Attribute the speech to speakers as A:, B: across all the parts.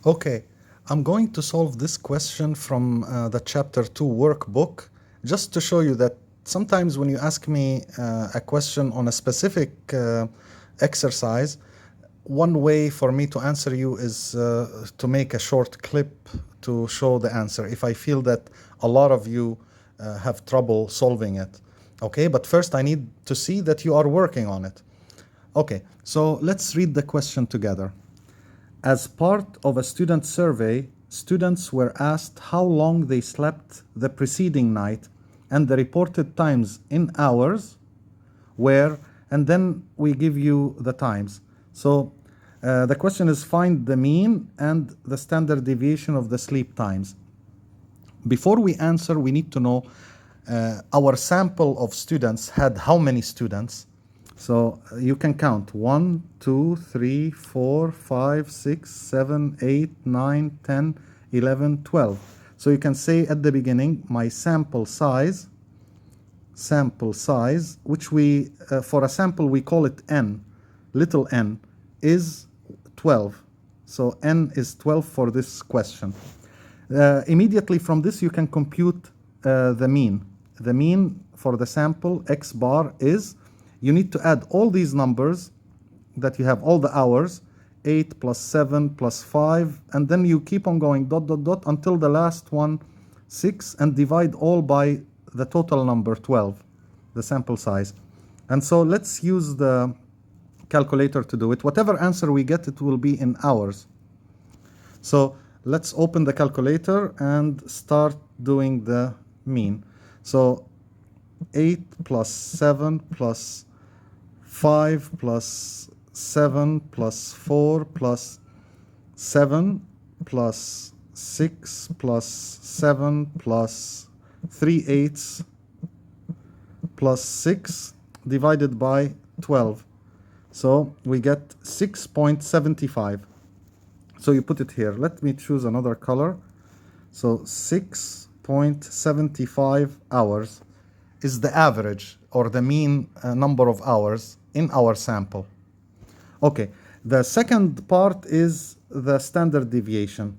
A: Okay, I'm going to solve this question from the chapter 2 workbook, just to show you that sometimes when you ask me a question on a specific exercise, one way for me to answer you is to make a short clip to show the answer if I feel that a lot of you have trouble solving it. Okay, but first I need to see that you are working on it. Okay, so let's read the question together. As part of a student survey, students were asked how long they slept the preceding night and the reported times in hours, where, and then we give you the times. So the question is find the mean and the standard deviation of the sleep times. Before we answer, we need to know our sample of students had how many students. So you can count 1, 2, 3, 4, 5, 6, 7, 8, 9, 10, 11, 12. So you can say at the beginning, my sample size, which we, for a sample, we call it n, little n, is 12. So n is 12 for this question. Immediately from this, you can compute the mean. The mean for the sample, x bar, is you need to add all these numbers that you have, all the hours, 8 plus 7 plus 5, and then you keep on going dot, dot, dot until the last one, 6, and divide all by the total number, 12, the sample size. And so let's use the calculator to do it. Whatever answer we get, it will be in hours. So let's open the calculator and start doing the mean. So 8 plus 7 plus 5 plus 7 plus 4 plus 7 plus 6 plus 7 plus 3/8 plus 6 divided by 12. So we get 6.75. So you put it here. Let me choose another color. So 6.75 hours is the average or the mean number of hours in our sample. Okay, the second part is the standard deviation.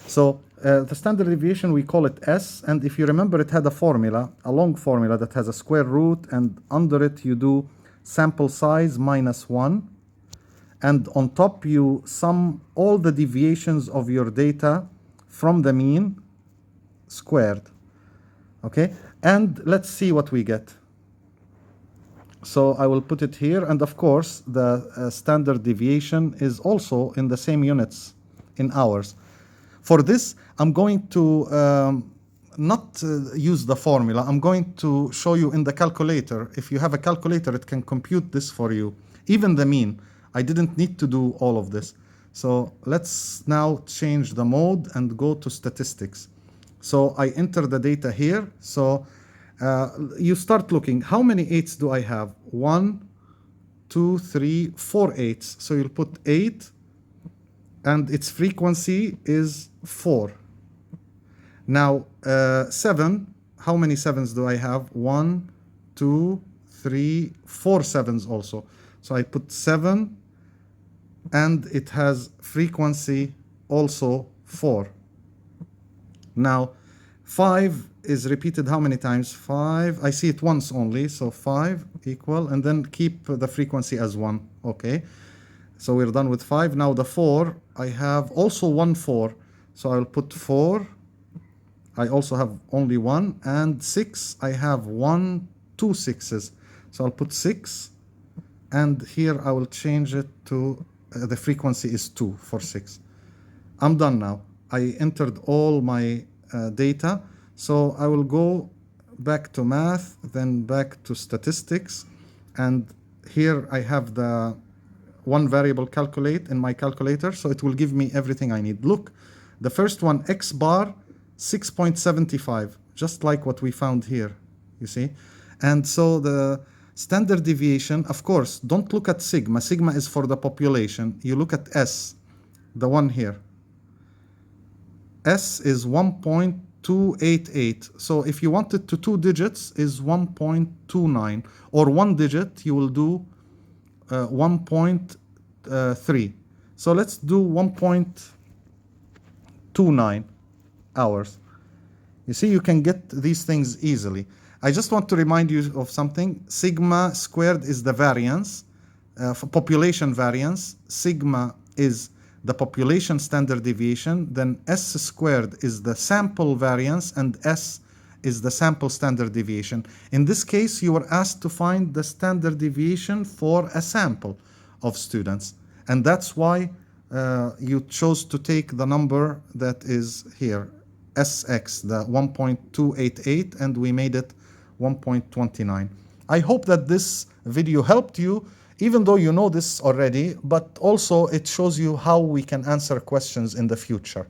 A: So the standard deviation, we call it S, and if you remember, it had a formula, a long formula that has a square root, and under it you do sample size minus 1, and on top you sum all the deviations of your data from the mean squared. Okay, and let's see what we get. So I will put it here, and of course the standard deviation is also in the same units in hours. For this, I'm going to not use the formula. I'm going to show you in the calculator. If you have a calculator, it can compute this for you, even the mean. I didn't need to do all of this. So let's now change the mode and go to statistics. So I enter the data here. So you start looking, how many 8s do I have? 1, 2, 3, 4 8s. So you'll put 8, and its frequency is 4. Now 7, how many 7s do I have? 1, 2, 3, 4 7s also. So I put 7, and it has frequency also 4. Now 5 is repeated how many times? 5. I see it once only, so 5 equal, and then keep the frequency as 1. Okay, so we're done with 5. Now the 4, I have also 1 4, so I'll put 4. I also have only 1, and 6, I have 1, 2 6s, so I'll put 6, and here I will change it to the frequency is 2 for 6. I'm done now. I entered all my data, so I will go back to math, then back to statistics, and here I have the one variable calculate in my calculator, so it will give me everything I need. Look, the first one, x bar, 6.75, just like what we found here, you see? And so the standard deviation, of course, don't look at sigma. Sigma is for the population. You look at S, the one here. S is 1.288. So if you want it to 2 digits, is 1.29. Or 1 digit, you will do 1.3. So let's do 1.29. 1.29 hours. You see, you can get these things easily. I just want to remind you of something. Sigma squared is the variance, for population variance. Sigma is the population standard deviation. Then S squared is the sample variance, and S is the sample standard deviation. In this case, you were asked to find the standard deviation for a sample of students. And that's why you chose to take the number that is here, SX, the 1.288, and we made it 1.29. I hope that this video helped you, even though you know this already, but also it shows you how we can answer questions in the future.